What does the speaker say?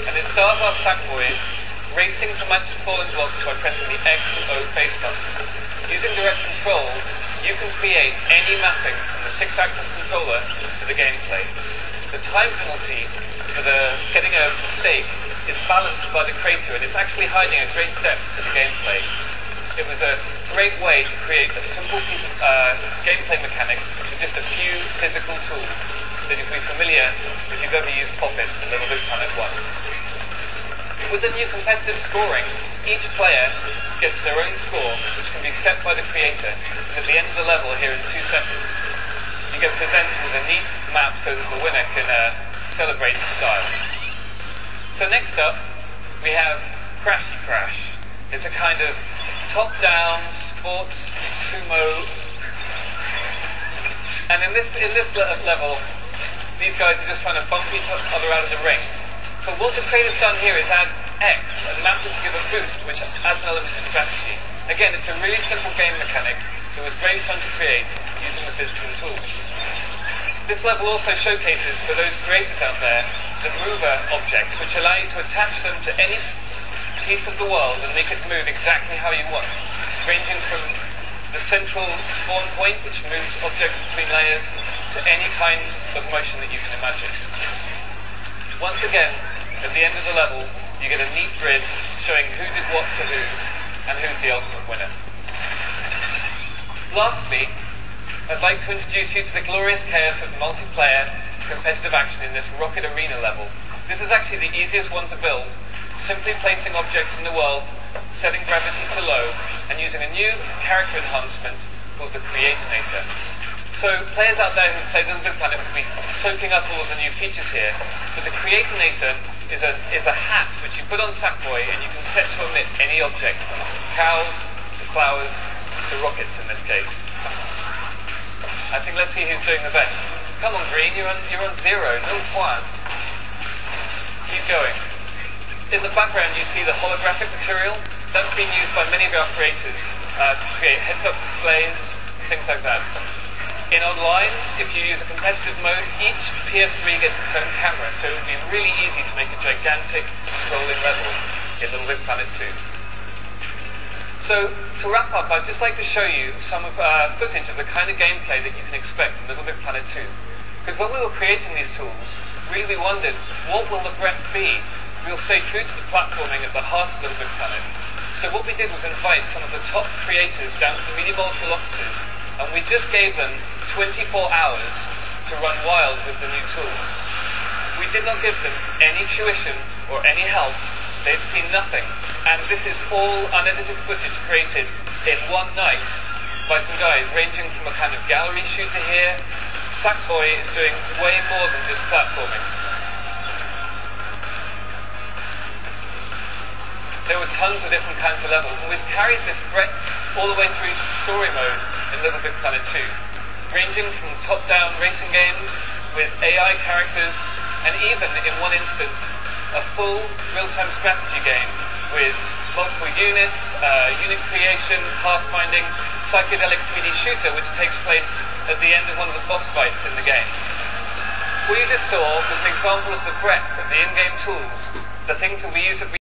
and it stars our Sackboy racing to match the falling blocks by pressing the X and O face buttons. Using direct control, you can create any mapping from the 6-axis controller to the gameplay. The time penalty for getting a mistake is balanced by the creator, and it's actually hiding a great depth to the gameplay. It was a great way to create a simple piece of gameplay mechanic with just a few physical tools that you'll be familiar if you've ever used Poppet in Little Big Planet 1. With the new competitive scoring, each player gets their own score, which can be set by the creator, and at the end of the level here in 2 seconds, you get presented with a neat map so that the winner can celebrate the style. So next up, we have Crashy Crash. It's a kind of top-down sports sumo, and in this level, these guys are just trying to bump each other out of the ring. But what the creator's done here is add X and map it to give a boost, which adds an element of strategy. Again, it's a really simple game mechanic. It was great fun to create using the physical tools. This level also showcases, for those creators out there, the mover objects, which allow you to attach them to any piece of the world and make it move exactly how you want, ranging from the central spawn point, which moves objects between layers, to any kind of motion that you can imagine. Once again, at the end of the level, you get a neat grid showing who did what to who, and who's the ultimate winner. Lastly, I'd like to introduce you to the glorious chaos of multiplayer competitive action in this Rocket Arena level. This is actually the easiest one to build, simply placing objects in the world, setting gravity to low, and using a new character enhancement called the Creatonator. So players out there who play Little Big Planet will be soaking up all of the new features here, but the Creatonator is a hat which you put on Sackboy and you can set to emit any object, from cows to flowers to rockets in this case. I think let's see who's doing the best. Come on, Green, you're on 0, no point. Keep going. In the background you see the holographic material. That's been used by many of our creators to create heads-up displays, things like that. In online, if you use a competitive mode, each PS3 gets its own camera, so it would be really easy to make a gigantic scrolling level in Little Big Planet 2. So, to wrap up, I'd just like to show you some of footage of the kind of gameplay that you can expect in Little Big Planet 2. Because when we were creating these tools, really we wondered, what will the breadth be? We'll stay true to the platforming at the heart of Little Big Planet. So what we did was invite some of the top creators down to the Media Molecule offices, and we just gave them 24 hours to run wild with the new tools. We did not give them any tuition or any help. They've seen nothing. And this is all unedited footage created in one night by some guys ranging from a kind of gallery shooter here. Sackboy is doing way more than just platforming. There were tons of different kinds of levels, and we've carried this breadth all the way through to story mode in Little Big Planet 2, ranging from top-down racing games with AI characters, and even, in one instance, a full real-time strategy game with multiple units, unit creation, pathfinding, psychedelic 3D shooter, which takes place at the end of one of the boss fights in the game. What you just saw was an example of the breadth of the in-game tools, the things that we use at